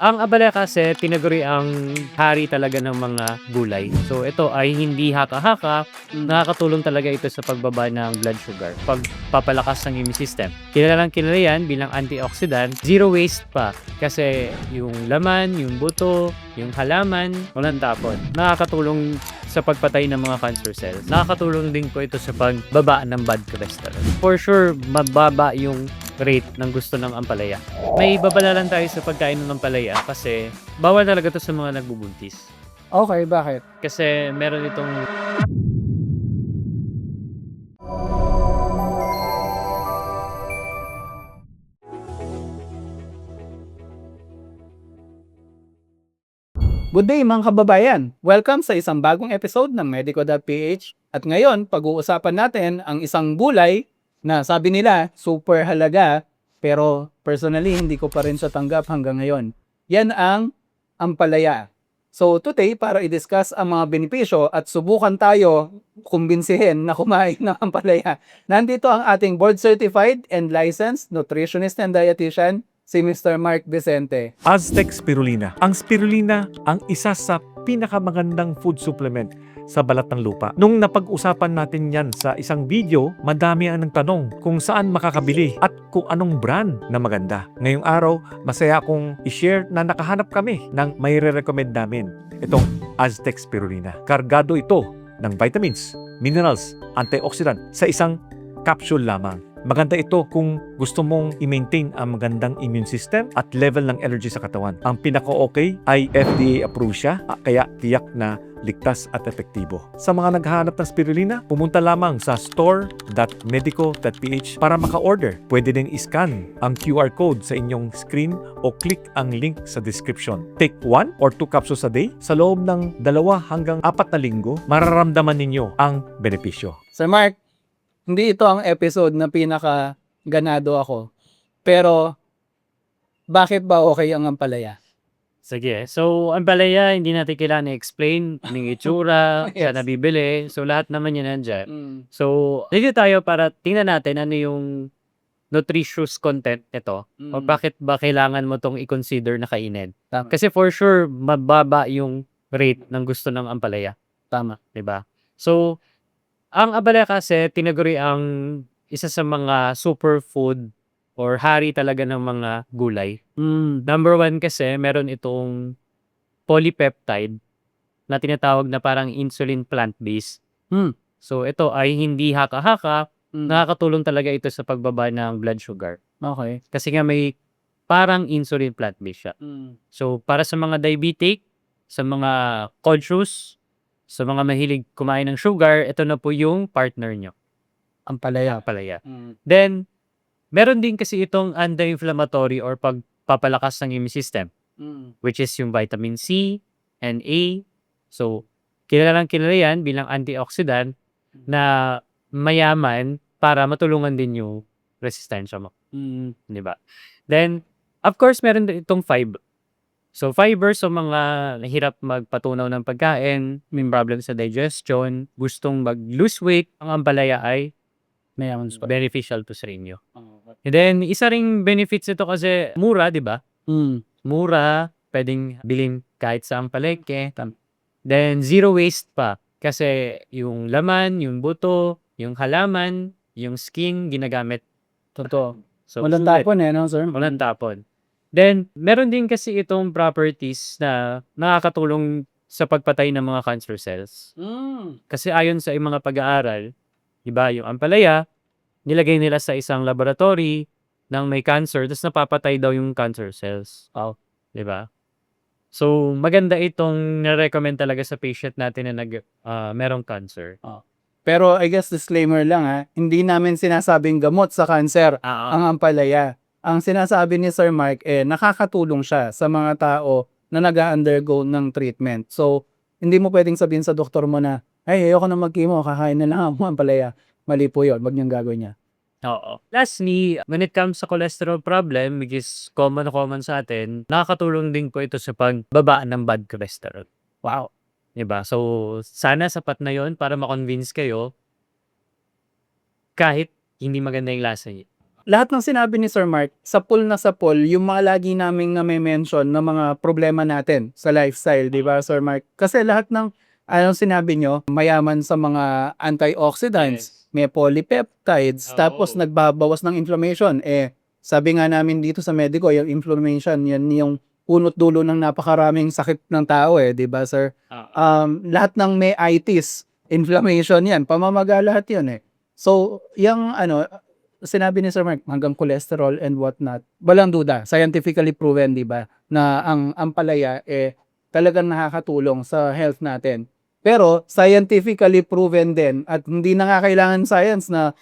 Ang abala kasi tinaguri ang hari talaga ng mga gulay. So ito ay hindi haka-haka, nakakatulong talaga ito sa pagbaba ng blood sugar, pagpapalakas ng immune system. Kilalang kilala yan bilang antioxidant, zero waste pa. Kasi yung laman, yung buto, yung halaman, walang tapon. Nakakatulong sa pagpatay ng mga cancer cells. Nakakatulong din po ito sa pagbaba ng bad cholesterol. For sure, mababa yung rate ng gusto ng ampalaya. May babala lang tayo sa pagkain ng ampalaya kasi bawal talaga to sa mga nagbubuntis. Okay, bakit? Kasi meron itong Good day mga kababayan! Welcome sa isang bagong episode ng Medico.ph. At ngayon, pag-uusapan natin ang isang gulay na sabi nila super halaga pero personally hindi ko pa rin siya tanggap hanggang ngayon. Yan ang ampalaya. So today, para i-discuss ang mga benepisyo at subukan tayo kumbinsihin na kumain ng ampalaya, nandito ang ating board certified and licensed nutritionist and dietitian, si Mr. Mark Vicente. Aztec Spirulina. Ang spirulina ang isa sa pinakamagandang food supplement sa balat ng lupa. Nung napag-usapan natin yan sa isang video, madami ang nagtanong kung saan makakabili at kung anong brand na maganda. Ngayong araw, masaya akong i-share na nakahanap kami ng may re-recommend namin. Itong Aztec Spirulina. Kargado ito ng vitamins, minerals, antioxidant sa isang capsule lamang. Maganda ito kung gusto mong i-maintain ang magandang immune system at level ng energy sa katawan. Ang pinaka-okay ay FDA approved siya, kaya tiyak na ligtas at epektibo. Sa mga naghahanap ng spirulina, pumunta lamang sa store.medico.ph para maka-order. Pwede din i-scan ang QR code sa inyong screen o click ang link sa description. Take 1 or 2 capsules a day. Sa loob ng 2 hanggang 4 na linggo, mararamdaman ninyo ang benepisyo. Sir Mark, hindi ito ang episode na pinaka ganado ako. Pero, bakit ba okay ang ampalaya? sige. So, ang ampalaya, hindi natin kailangan i-explain yung itsura, Yes. saan nabibili. So, lahat naman yan nandyan. Mm. So, dito tayo para tingnan natin ano yung nutritious content nito o bakit ba kailangan mo tong i-consider na kainin. Tama. Kasi for sure, mababa yung rate ng gusto ng ampalaya. Tama. 'Di ba? So, ang abala kasi tinaguri ang isa sa mga superfood or hari talaga ng mga gulay. Number 1 kasi meron itong polypeptide na tinatawag na parang insulin plant-based. So ito ay hindi haka-haka, nakakatulong talaga ito sa pagbaba ng blood sugar. Okay. Kasi nga may parang insulin plant-based siya. So para sa mga diabetic, sa mga conscious, sa mga mahilig kumain ng sugar, ito na po yung partner nyo, Ampalaya. palaya. Then, meron din kasi itong anti-inflammatory or pagpapalakas ng immune system, which is yung vitamin C and A. So, kilalang kilala yan bilang antioxidant na mayaman para matulungan din yung resistensya mo. Di ba? Then, of course, meron din itong fiber. So, fiber sa mga nahirap magpatunaw ng pagkain, may problem sa digestion, gustong mag-lose weight, ang ampalaya ay Mayaman sa beneficial to sa inyo. And then, isa ring benefits ito kasi mura, di ba? Mura, pwedeng bilhin kahit sa palengke. Then, zero waste pa. Kasi yung laman, yung buto, yung halaman, yung skin, ginagamit. Totoo. So, Walang sulit. tapon no, sir? Walang tapon. Then, meron din kasi itong properties na nakakatulong sa pagpatay ng mga cancer cells. Kasi ayon sa mga pag-aaral, iba yung ampalaya, nilagay nila sa isang laboratory ng may cancer, tapos napapatay daw yung cancer cells. Wow. Diba? So, maganda itong na-recommend talaga sa patient natin na merong cancer. Pero I guess disclaimer lang hindi namin sinasabing gamot sa cancer ang ampalaya. Ang sinasabi ni Sir Mark nakakatulong siya sa mga tao na nag-undergo ng treatment. So, hindi mo pwedeng sabihin sa doktor mo na, ay, ayoko na mag-chemo, kakain na lang ako ng ampalaya. Mali po yun, wag niyong gagawin niya. Oo. Lastly, when it comes sa cholesterol problem, which is common sa atin, nakakatulong din po ito sa pagbaba ng bad cholesterol. Wow. Diba? So, sana sapat na yon para ma-convince kayo kahit hindi maganda yung lasa niya. lahat ng sinabi ni Sir Mark, sa pool, yung mga lagi naming name-mention na mga problema natin sa lifestyle, di ba, Sir Mark? Kasi lahat ng anong sinabi nyo, mayaman sa mga antioxidants, may polypeptides, tapos nagbabawas ng inflammation. Sabi nga namin dito sa medico, yung inflammation, yan yung punot dulo ng napakaraming sakit ng tao di ba, Sir? Lahat ng may itis, inflammation yan, pamamaga lahat yun So, yung sinabi ni Sir Mark, hanggang cholesterol and whatnot, walang duda, scientifically proven, di ba, na ang ampalaya talagang nakakatulong sa health natin. Pero, scientifically proven din, at hindi na nga kailangan science na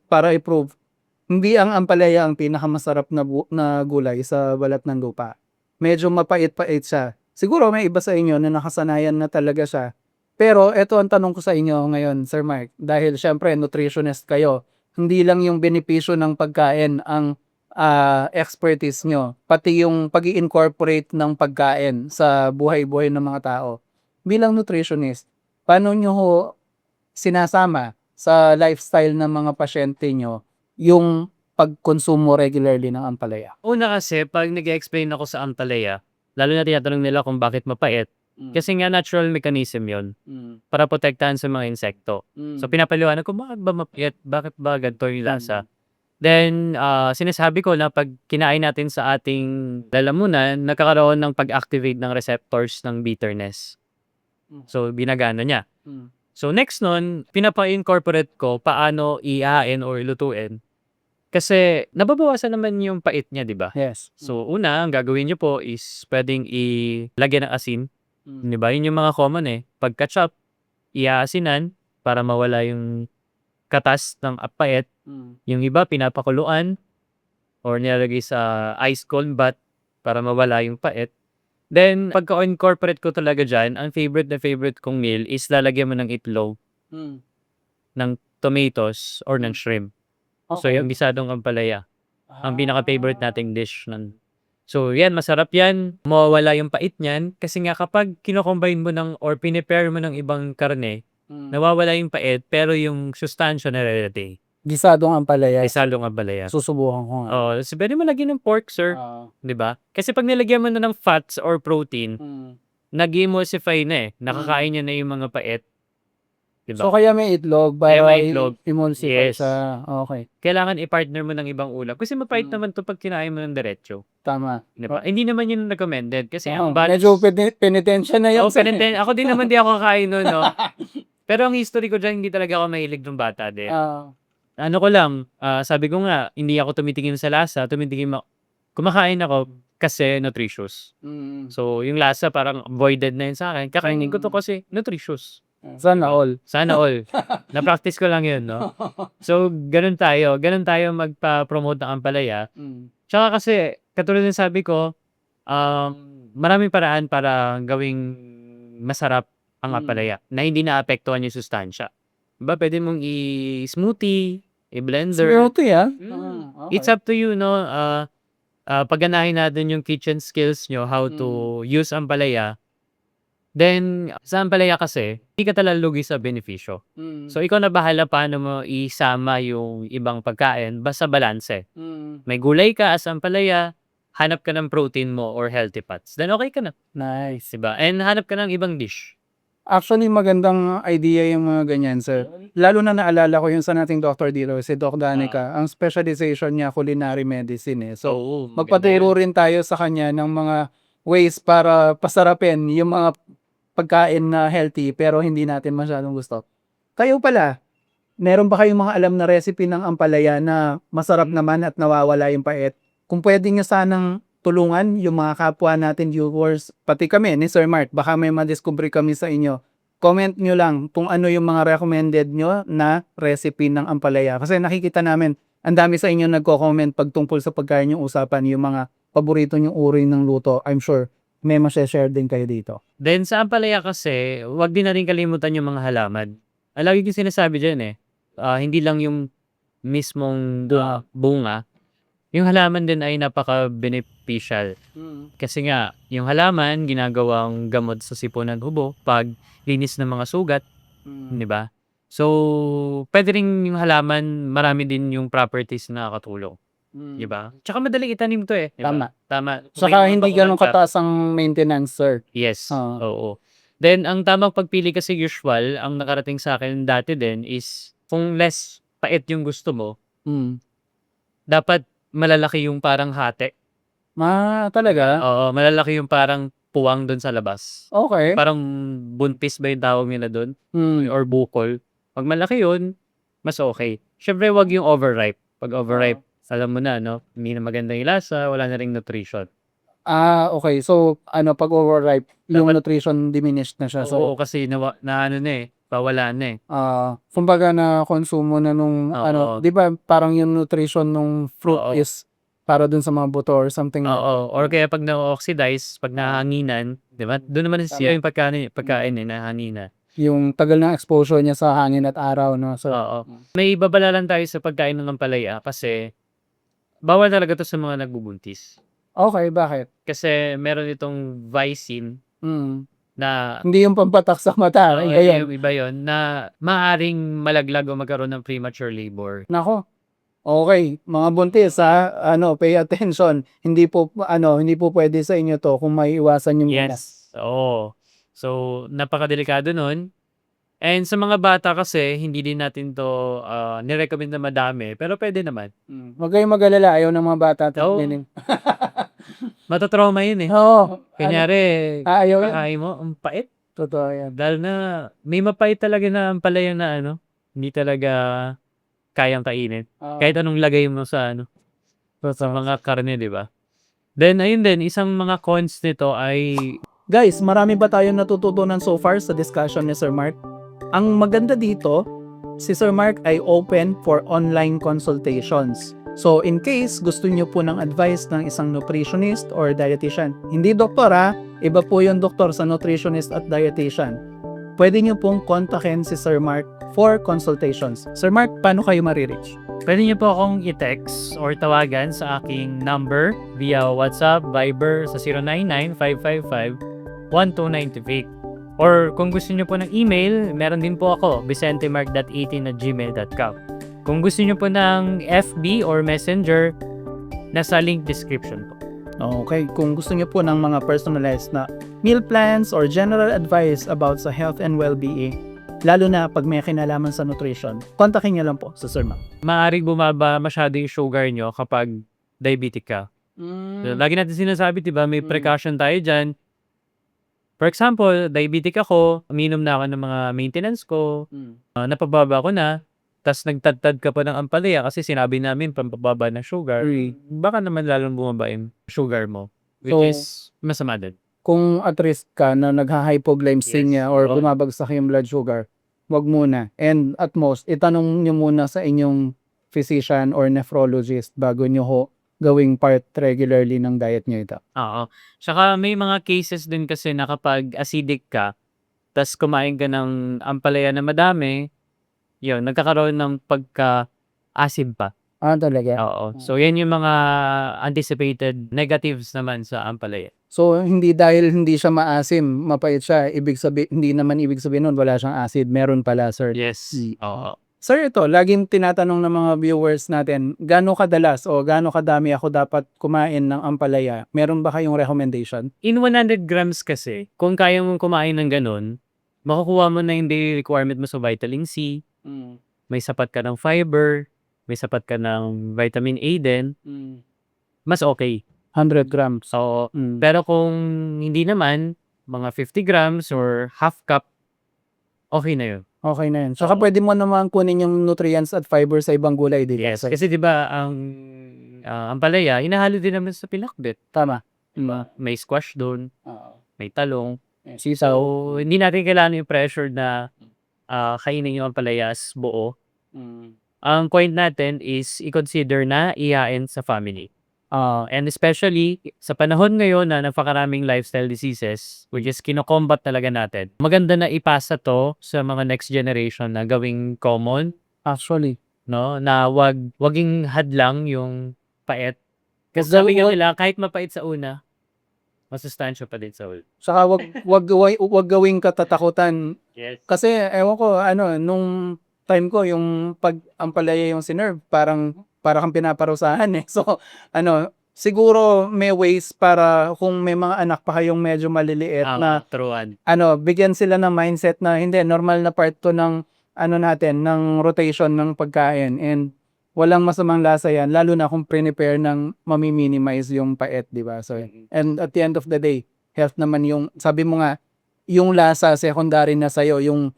para i-prove, hindi ang ampalaya ang pinakamasarap na gulay sa balat ng lupa. Medyo mapait-pait siya. Siguro may iba sa inyo na nakasanayan na talaga siya. Pero eto ang tanong ko sa inyo ngayon, Sir Mark, dahil syempre nutritionist kayo, hindi lang yung benepisyo ng pagkain ang expertise nyo, pati yung pag incorporate ng pagkain sa buhay-buhay ng mga tao. Bilang nutritionist, paano nyo ho sinasama sa lifestyle ng mga pasyente nyo yung pagkonsumo regularly ng ampalaya? Una kasi, pag nag-explain ako sa ampalaya, lalo na tinatanong nila kung bakit mapait, kasi nga natural mechanism yon para protektahan sa mga insekto. So pinapaliwanag ko, bakit ba mapait? Bakit ba ganito yung lasa? Then, sinasabi ko na pag kinain natin sa ating lalamunan, nagkakaroon ng pag-activate ng receptors ng bitterness. So, binagana niya. So, next nun, pinapa-incorporate ko paano ihain or ilutuin. Kasi, nababawasan naman yung pait niya, di ba? Yes. So, una, ang gagawin niyo po is pwedeng ilagyan ng asin. Di ba? Yun yung mga common Pag ketchup, iaasinan para mawala yung katas ng pait. Yung iba, pinapakuluan or nilalagay sa ice cold bath para mawala yung pait. Then, pagka-incorporate ko talaga dyan, ang favorite na favorite kong meal is lalagyan mo ng itlog, ng tomatoes, or ng shrimp. So, yung gisadong ampalaya. Ang pinaka-favorite nating dish. So, yan, masarap yan. Mawawala yung pait niyan. Kasi nga, kapag kinocombine mo or pinipare mo ng ibang karne, nawawala yung pait, pero yung sustansya na relative. Gisadong ampalaya. Gisadong ampalaya. Susubukan ko nga. Oh, so pwede mo lagyan ng pork, sir. 'Di ba? Kasi pag nilagyan mo na ng fats or protein, nag-emulsify na nakakain niya na yung mga pait. 'Di ba? So, kaya may itlog Kaya para may itlog. emulsify Yes. sa... Okay, Kailangan i-partner mo ng ibang ulam. Kasi mapait naman to pag kinain mo ng diretso. tama. 'Di ba? Hindi naman yun recommended. Kasi Oh, ang balance... medyo penitensya na yan. Oh, ako din naman di ako kakain nun, no? Pero ang history ko dyan, hindi talaga ako mahilig ng bata din. Ano ko lang, sabi ko nga, hindi ako tumitingin sa lasa, kumakain ako kasi nutritious. So, yung lasa parang voided na yun sa akin. Kakainin ko to kasi nutritious. Sana all. Sana all. Na-practice ko lang yun, no? So, ganun tayo. Ganun tayo magpa-promote ng ampalaya. Tsaka kasi, katulad ng sabi ko, maraming paraan para gawing masarap ang ampalaya na hindi naapektuhan yung sustansya. Diba, pwede mong i-smoothie, i-blender. Smoothie, It's up to you, no? Pagganahin natin yung kitchen skills nyo, how to use ampalaya. Then, sa ampalaya kasi, hindi ka talaga lugi sa benepisyo. So, ikaw na bahala paano mo isama yung ibang pagkain, basta balanse. May gulay ka as ampalaya, hanap ka ng protein mo or healthy fats. Then, okay ka na. Nice. Diba? And hanap ka ng ibang dish. Actually, magandang idea yung mga ganyan, sir. Lalo na naalala ko yung sa nating doctor dito, si Doc Danica. Ang specialization niya, culinary medicine So, magpaturo rin tayo sa kanya ng mga ways para pasarapin yung mga pagkain na healthy pero hindi natin masyadong gusto. Kayo pala, meron ba kayong mga alam na recipe ng ampalaya na masarap naman at nawawala yung pait? Kung pwede nyo sanang tulungan yung mga kapwa natin viewers, pati kami ni Sir Mart, baka may madiscover kami sa inyo. Comment nyo lang kung ano yung mga recommended nyo na recipe ng ampalaya. Kasi nakikita namin, ang dami sa inyo nagko-comment pag tungkol sa pagkain yung usapan, yung mga paborito nyong uri ng luto. I'm sure may share din kayo dito. Then sa ampalaya kasi, wag din natin kalimutan yung mga halaman. Lagi ko sinasabi dyan hindi lang yung mismong bunga, yung halaman din ay napaka-beneficial. Kasi nga, yung halaman, ginagawang gamot sa sipunan ubo, pag linis ng mga sugat, di ba? So, pwede rin yung halaman, marami din yung properties na nakakatulong. 'di ba? Tsaka madaling itanim 'to, eh, 'di ba? Tama. Tama. Kung may Saka mga hindi bakuran gano'n ka kataas ang maintenance, sir. yes, Oo. oo. Then ang tamang pagpili kasi usual, ang nakarating sa'kin dati din is kung less pait yung gusto mo, Mm. dapat malalaki yung parang hati. Talaga? Oo, malalaki yung parang puwang dun sa labas. Okey. Parang buntis ba yung tawag nila dun Mm. or bukol. 'Pag malaki yun, mas okey. Siyempre 'wag yung overripe. 'Pag overripe, alam mo na 'no, hindi na maganda yung lasa, wala na ring nutrition. Okey. So, ano 'pag overripe, yung Dapat nutrition diminished na siya. oo, So, kasi na ano na, eh, nawala na, eh. kumbaga nakonsumo na nung ano, Oo, 'di ba parang yung nutrition nung fruit oo, is para dun sa mga buto or something like oo. that. Or kaya 'pag na-o-oxidize, 'pag nahanginan, 'di ba? Dun naman nasisira Tama. yung pagkain, eh, nahanginan. Yung tagal ng exposure niya sa hangin at araw 'no, so Oo. May babala lang tayo sa pagkain ng ampalaya kasi bawal talaga 'to sa mga nagbubuntis. okey, bakit? Kasi meron itong vicin Mm. na Hindi yung pampatak sa mata, oo, iba yun. yung iba yun na maaaring malaglag o magkaroon ng premature labor. Naku, okey, mga buntis, ano, pay attention. Hindi po puwede sa inyo 'to kung maiiwasan niyo muna. Yes, oo. So, napakadelikado nun. And sa mga bata kasi hindi din natin 'to, ni-recommend na madami, pero puwede naman. Huwag kayong mag-alala, ayaw ng mga bata Oo, tingnan. mata-trauma yun, eh. Oo, ano, Kunyari ayaw yan. kakain mo ang pait. Totoo yan. Lalo na may mapait talaga na ampalaya na ano, hindi talaga kayang kainin. Oo, Kahit anong lagay mo sa ano, sa totoo. mga karne, 'di ba? Then ayun din, isang mga cons nito ay Guys, marami ba tayong natututunan so far sa discussion ni Sir Mark? Ang maganda dito, si Sir Mark ay open for online consultations. So, in case gusto niyo po ng advice ng isang nutritionist or dietitian, hindi doktor iba po yung doktor sa nutritionist at dietitian. Pwede niyo pong kontakin si Sir Mark for consultations. Sir Mark, paano kayo marireach? pwede niyo po akong i-text or tawagan sa aking number via WhatsApp, Viber sa 099-555-1298. Or kung gusto niyo po ng email, meron din po ako, vicentemark.18@gmail.com. Kung gusto niyo po ng FB or Messenger, nasa link description po. Okay, kung gusto niyo po ng mga personalized na meal plans or general advice about sa health and well-being, lalo na pag may kinalaman sa nutrition, kontakin niyo lang po sa Sir Mark. Maaaring bumaba masyado yung sugar niyo kapag diabetic ka. So, lagi natin sinasabi, 'di ba, may precaution tayo diyan. For example, diabetic ako, uminom na ako ng mga maintenance ko, napababa ko na, tas nagtadtad ka pa ng ampalaya kasi sinabi namin pampababa ng sugar, baka naman lalong bumaba yung sugar mo, which So, is masama din. kung at risk ka na nagha-hypoglycemia Yes, or oo. bumabagsak yung blood sugar, wag muna. And at most, itanong niyo muna sa inyong physician or nephrologist bago niyo gawing part regularly ng diet niyo ito. Oo. Tsaka may mga cases din kasi na kapag acidic ka, tas kumain ka ng ampalaya na madami, yun, nagkakaroon ng pagka-acid pa. Talaga? Oo. So, yan yung mga anticipated negatives naman sa ampalaya. So, hindi dahil hindi siya maasim, mapait siya, hindi naman ibig sabihin nun wala siyang acid. Meron pala, sir. Yes. Oo. Sir, ito, laging tinatanong ng mga viewers natin, gaano kadalas o gaano kadami ako dapat kumain ng ampalaya? Meron ba kayong recommendation? In 100 grams kasi, kung kaya mong kumain ng ganun, makukuha mo na yung daily requirement mo sa vitamin C, may sapat ka ng fiber, may sapat ka ng vitamin A din, mas okay. 100 grams. So, pero kung hindi naman, mga 50 grams or half cup, okay na yun. Okay na yun. Saka Oo. pwede mo naman kunin yung nutrients at fiber sa ibang gulay, di ba? Yes. sir? Kasi 'di ba ang ampalaya, hinahalo din naman sa pinakbet. Tama. May squash doon, may talong. Sisaw. So, hindi natin kailangan yung pressure na kainin yung ampalaya as buo. Ang point natin is i-consider na ihain sa family. And especially sa panahon ngayon na napakaraming lifestyle diseases, which is kino-combat talaga natin. Maganda na ipasa to sa mga next generation na gawing common, Actually. no? Na waging hadlang yung pait. Kasi Wag- sabi nga wag- nila, kahit mapait sa una, masustansya pa din sa huli. Saka wag gawing katatakutan. Yes. Kasi ewan ko, nung time ko, yung pag ampalaya yung sinerve, parang para kang pinaparusahan eh. So, siguro may ways para kung may mga anak pa kayong medyo maliliit na Truan. bigyan sila ng mindset na hindi, normal na part to ng natin, ng rotation ng pagkain, and walang masamang lasa yan, lalo na kung prepare ng mami-minimize yung pait, di ba? So, and at the end of the day, health naman yung, sabi mo nga, yung lasa secondary na sa'yo, yung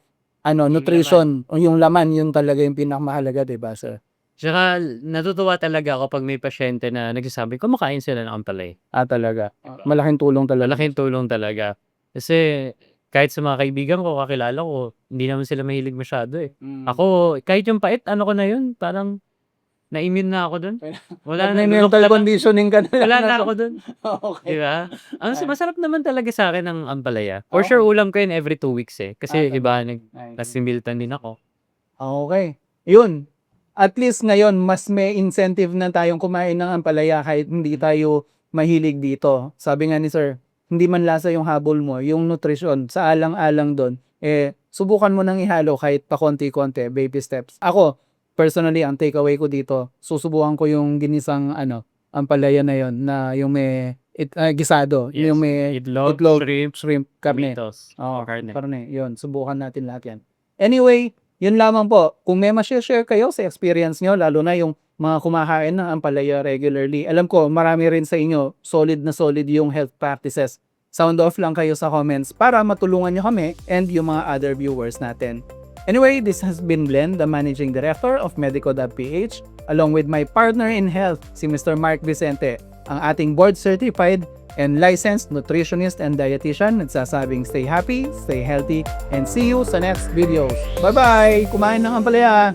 nutrition, o yung laman, yun talaga yung pinakamahalaga, di ba? So, Tsaka natutuwa talaga ako pag may pasyente na nagsasabi, kumakain sila ng ampalaya. talaga. Malaking tulong talaga. Malaking tulong talaga. Kasi kahit sa mga kaibigan ko, kakilala ko, hindi naman sila mahilig masyado eh. Ako, kahit yung pait, ko na yun, parang na-immune na ako dun. Wala na, mental conditioning ka na. wala na ako dun. Okay. Diba? Masarap naman talaga sa akin ang ampalaya. For sure, ulam ko yun every 2 weeks eh. Kasi iba, nasimiltan din ako. Okay. Yun. At least ngayon, mas may incentive na tayong kumain ng ampalaya kahit hindi tayo mahilig dito. Sabi nga ni Sir, hindi man lasa yung habol mo, yung nutrition, sa alang-alang doon, subukan mo nang ihalo kahit pa konti-konti, baby steps. Ako, personally, ang takeaway ko dito, susubukan ko yung ginisang ampalaya na yon, na yung may gisado, Yes. yung may Itlog, shrimp, karne. tomatoes, Oo, karne. karne. Yun, subukan natin lahat yan. Anyway, yun lamang po. Kung may ma-share kayo sa experience nyo, lalo na yung mga kumakain ng ampalaya regularly. Alam ko, marami rin sa inyo, solid na solid yung health practices. Sound off lang kayo sa comments para matulungan nyo kami and yung mga other viewers natin. Anyway, this has been Glenn, the Managing Director of Medico.ph, along with my partner in health, si Mr. Mark Vicente, ang ating board-certified and licensed nutritionist and dietitian, nagsasabing stay happy, stay healthy, and see you sa next videos. Bye-bye! Kumain ng ampalaya!